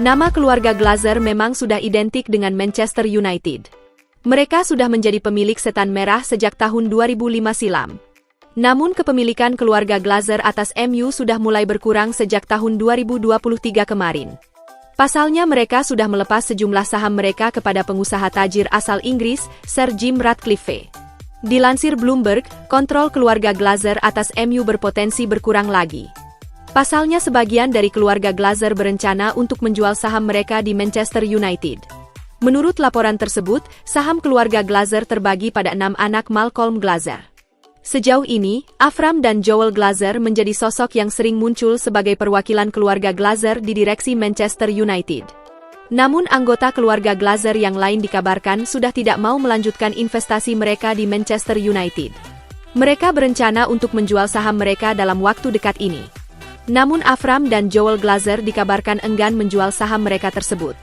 Nama keluarga Glazer memang sudah identik dengan Manchester United. Mereka sudah menjadi pemilik setan merah sejak tahun 2005 silam. Namun kepemilikan keluarga Glazer atas MU sudah mulai berkurang sejak tahun 2023 kemarin. Pasalnya mereka sudah melepas sejumlah saham mereka kepada pengusaha tajir asal Inggris, Sir Jim Ratcliffe. Dilansir Bloomberg, kontrol keluarga Glazer atas MU berpotensi berkurang lagi. Pasalnya sebagian dari keluarga Glazer berencana untuk menjual saham mereka di Manchester United. Menurut laporan tersebut, saham keluarga Glazer terbagi pada 6 anak Malcolm Glazer. Sejauh ini, Avram dan Joel Glazer menjadi sosok yang sering muncul sebagai perwakilan keluarga Glazer di direksi Manchester United. Namun anggota keluarga Glazer yang lain dikabarkan sudah tidak mau melanjutkan investasi mereka di Manchester United. Mereka berencana untuk menjual saham mereka dalam waktu dekat ini. Namun Avram dan Joel Glazer dikabarkan enggan menjual saham mereka tersebut.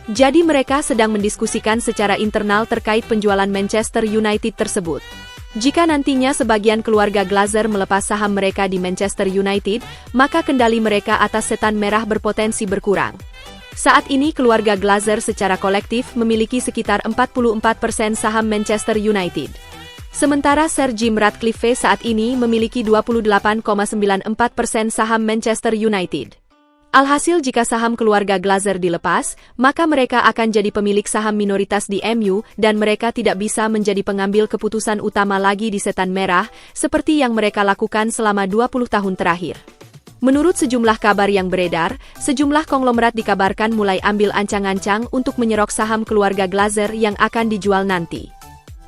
Jadi mereka sedang mendiskusikan secara internal terkait penjualan Manchester United tersebut. Jika nantinya sebagian keluarga Glazer melepas saham mereka di Manchester United, maka kendali mereka atas setan merah berpotensi berkurang. Saat ini keluarga Glazer secara kolektif memiliki sekitar 44% saham Manchester United. Sementara Sir Jim Ratcliffe saat ini memiliki 28,94% saham Manchester United. Alhasil jika saham keluarga Glazer dilepas, maka mereka akan jadi pemilik saham minoritas di MU dan mereka tidak bisa menjadi pengambil keputusan utama lagi di setan merah, seperti yang mereka lakukan selama 20 tahun terakhir. Menurut sejumlah kabar yang beredar, sejumlah konglomerat dikabarkan mulai ambil ancang-ancang untuk menyerok saham keluarga Glazer yang akan dijual nanti.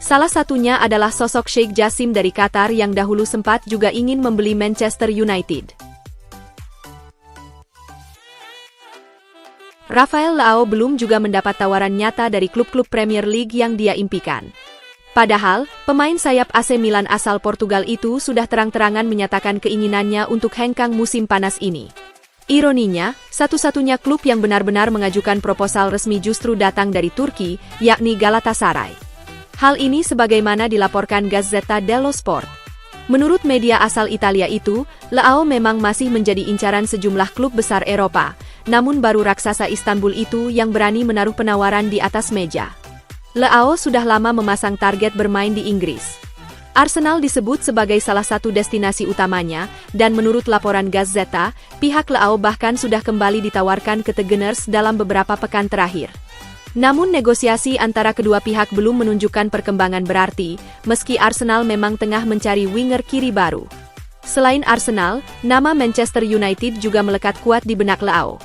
Salah satunya adalah sosok Sheikh Jassim dari Qatar yang dahulu sempat juga ingin membeli Manchester United. Rafael Leao belum juga mendapat tawaran nyata dari klub-klub Premier League yang dia impikan. Padahal, pemain sayap AC Milan asal Portugal itu sudah terang-terangan menyatakan keinginannya untuk hengkang musim panas ini. Ironinya, satu-satunya klub yang benar-benar mengajukan proposal resmi justru datang dari Turki, yakni Galatasaray. Hal ini sebagaimana dilaporkan Gazzetta dello Sport. Menurut media asal Italia itu, Leao memang masih menjadi incaran sejumlah klub besar Eropa, namun baru raksasa Istanbul itu yang berani menaruh penawaran di atas meja. Leao sudah lama memasang target bermain di Inggris. Arsenal disebut sebagai salah satu destinasi utamanya, dan menurut laporan Gazzetta, pihak Leao bahkan sudah kembali ditawarkan ke The Gunners dalam beberapa pekan terakhir. Namun negosiasi antara kedua pihak belum menunjukkan perkembangan berarti, meski Arsenal memang tengah mencari winger kiri baru. Selain Arsenal, nama Manchester United juga melekat kuat di benak Leao.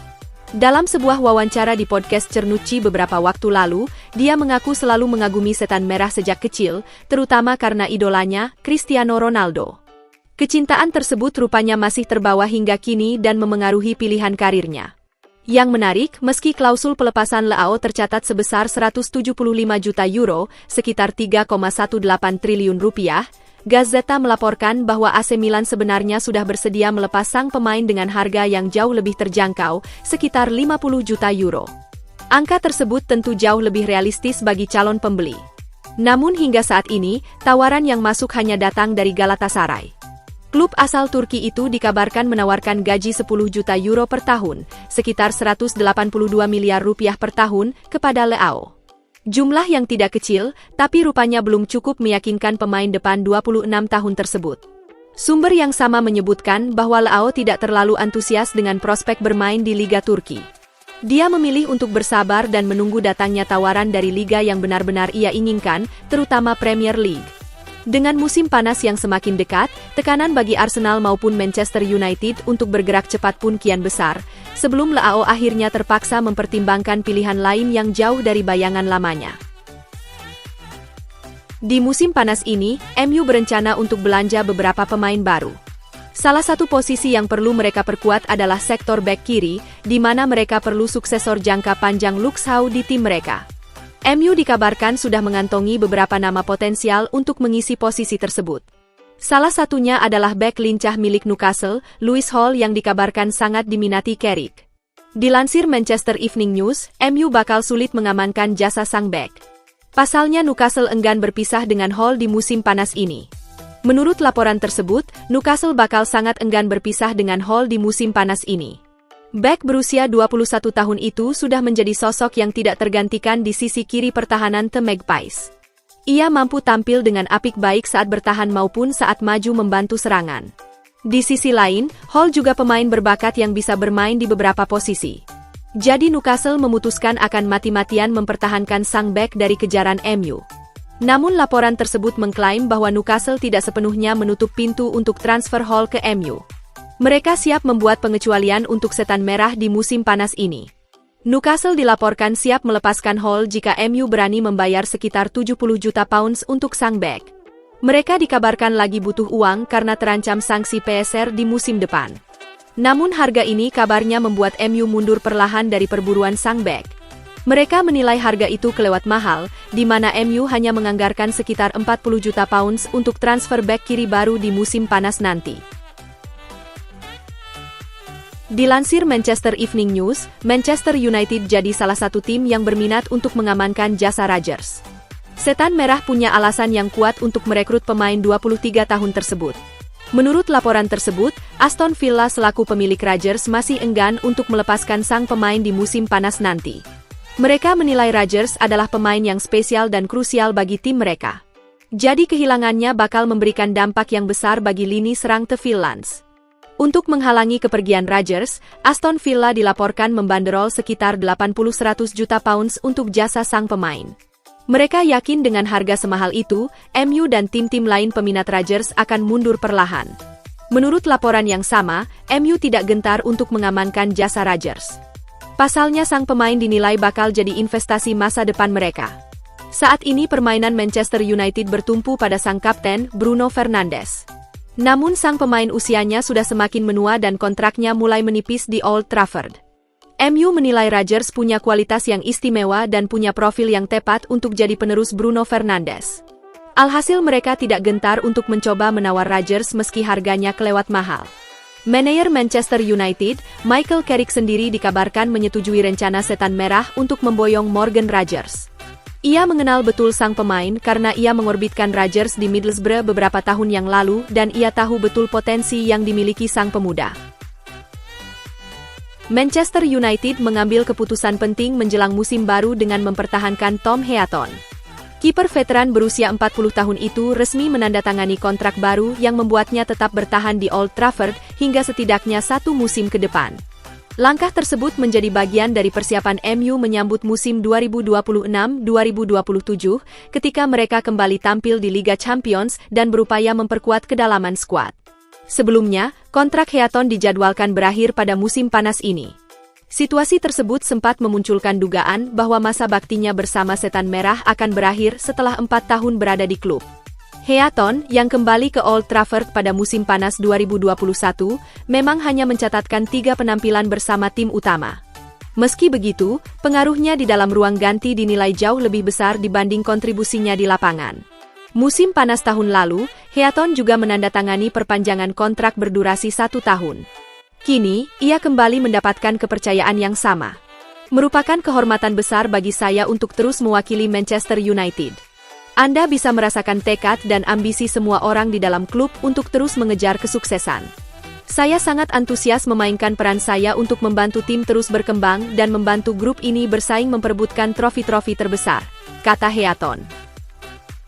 Dalam sebuah wawancara di podcast Cernucci beberapa waktu lalu, dia mengaku selalu mengagumi setan merah sejak kecil, terutama karena idolanya, Cristiano Ronaldo. Kecintaan tersebut rupanya masih terbawa hingga kini dan memengaruhi pilihan karirnya. Yang menarik, meski klausul pelepasan Leao tercatat sebesar 175 juta euro, sekitar 3,18 triliun rupiah, Gazzetta melaporkan bahwa AC Milan sebenarnya sudah bersedia melepas sang pemain dengan harga yang jauh lebih terjangkau, sekitar 50 juta euro. Angka tersebut tentu jauh lebih realistis bagi calon pembeli. Namun hingga saat ini, tawaran yang masuk hanya datang dari Galatasaray. Klub asal Turki itu dikabarkan menawarkan gaji 10 juta euro per tahun, sekitar 182 miliar rupiah per tahun, kepada Leao. Jumlah yang tidak kecil, tapi rupanya belum cukup meyakinkan pemain depan 26 tahun tersebut. Sumber yang sama menyebutkan bahwa Leao tidak terlalu antusias dengan prospek bermain di Liga Turki. Dia memilih untuk bersabar dan menunggu datangnya tawaran dari liga yang benar-benar ia inginkan, terutama Premier League. Dengan musim panas yang semakin dekat, tekanan bagi Arsenal maupun Manchester United untuk bergerak cepat pun kian besar, sebelum Leao akhirnya terpaksa mempertimbangkan pilihan lain yang jauh dari bayangan lamanya. Di musim panas ini, MU berencana untuk belanja beberapa pemain baru. Salah satu posisi yang perlu mereka perkuat adalah sektor bek kiri, di mana mereka perlu suksesor jangka panjang Luke Shaw di tim mereka. MU dikabarkan sudah mengantongi beberapa nama potensial untuk mengisi posisi tersebut. Salah satunya adalah bek lincah milik Newcastle, Lewis Hall yang dikabarkan sangat diminati Carrick. Dilansir Manchester Evening News, MU bakal sulit mengamankan jasa sang bek. Pasalnya Newcastle enggan berpisah dengan Hall di musim panas ini. Menurut laporan tersebut, Newcastle bakal sangat enggan berpisah dengan Hall di musim panas ini. Bek berusia 21 tahun itu sudah menjadi sosok yang tidak tergantikan di sisi kiri pertahanan The Magpies. Ia mampu tampil dengan apik baik saat bertahan maupun saat maju membantu serangan. Di sisi lain, Hall juga pemain berbakat yang bisa bermain di beberapa posisi. Jadi Newcastle memutuskan akan mati-matian mempertahankan sang bek dari kejaran MU. Namun laporan tersebut mengklaim bahwa Newcastle tidak sepenuhnya menutup pintu untuk transfer Hall ke MU. Mereka siap membuat pengecualian untuk setan merah di musim panas ini. Newcastle dilaporkan siap melepaskan Hall jika MU berani membayar sekitar 70 juta pounds untuk sang bek. Mereka dikabarkan lagi butuh uang karena terancam sanksi PSR di musim depan. Namun harga ini kabarnya membuat MU mundur perlahan dari perburuan sang bek. Mereka menilai harga itu kelewat mahal, di mana MU hanya menganggarkan sekitar 40 juta pounds untuk transfer bek kiri baru di musim panas nanti. Dilansir Manchester Evening News, Manchester United jadi salah satu tim yang berminat untuk mengamankan jasa Rodgers. Setan Merah punya alasan yang kuat untuk merekrut pemain 23 tahun tersebut. Menurut laporan tersebut, Aston Villa selaku pemilik Rodgers masih enggan untuk melepaskan sang pemain di musim panas nanti. Mereka menilai Rodgers adalah pemain yang spesial dan krusial bagi tim mereka. Jadi kehilangannya bakal memberikan dampak yang besar bagi lini serang The Villains. Untuk menghalangi kepergian Rodgers, Aston Villa dilaporkan membanderol sekitar 80-100 juta pounds untuk jasa sang pemain. Mereka yakin dengan harga semahal itu, MU dan tim-tim lain peminat Rodgers akan mundur perlahan. Menurut laporan yang sama, MU tidak gentar untuk mengamankan jasa Rodgers. Pasalnya sang pemain dinilai bakal jadi investasi masa depan mereka. Saat ini permainan Manchester United bertumpu pada sang kapten, Bruno Fernandes. Namun sang pemain usianya sudah semakin menua dan kontraknya mulai menipis di Old Trafford. MU menilai Rodgers punya kualitas yang istimewa dan punya profil yang tepat untuk jadi penerus Bruno Fernandes. Alhasil mereka tidak gentar untuk mencoba menawar Rodgers meski harganya kelewat mahal. Manajer Manchester United, Michael Carrick sendiri dikabarkan menyetujui rencana setan merah untuk memboyong Morgan Rodgers. Ia mengenal betul sang pemain karena ia mengorbitkan Rodgers di Middlesbrough beberapa tahun yang lalu dan ia tahu betul potensi yang dimiliki sang pemuda. Manchester United mengambil keputusan penting menjelang musim baru dengan mempertahankan Tom Heaton. Kiper veteran berusia 40 tahun itu resmi menandatangani kontrak baru yang membuatnya tetap bertahan di Old Trafford hingga setidaknya 1 musim ke depan. Langkah tersebut menjadi bagian dari persiapan MU menyambut musim 2026-2027 ketika mereka kembali tampil di Liga Champions dan berupaya memperkuat kedalaman skuad. Sebelumnya, kontrak Heaton dijadwalkan berakhir pada musim panas ini. Situasi tersebut sempat memunculkan dugaan bahwa masa baktinya bersama Setan Merah akan berakhir setelah 4 tahun berada di klub. Heaton, yang kembali ke Old Trafford pada musim panas 2021, memang hanya mencatatkan 3 penampilan bersama tim utama. Meski begitu, pengaruhnya di dalam ruang ganti dinilai jauh lebih besar dibanding kontribusinya di lapangan. Musim panas tahun lalu, Heaton juga menandatangani perpanjangan kontrak berdurasi 1 tahun. Kini, ia kembali mendapatkan kepercayaan yang sama. Merupakan kehormatan besar bagi saya untuk terus mewakili Manchester United. Anda bisa merasakan tekad dan ambisi semua orang di dalam klub untuk terus mengejar kesuksesan. Saya sangat antusias memainkan peran saya untuk membantu tim terus berkembang dan membantu grup ini bersaing memperebutkan trofi-trofi terbesar, kata Heaton.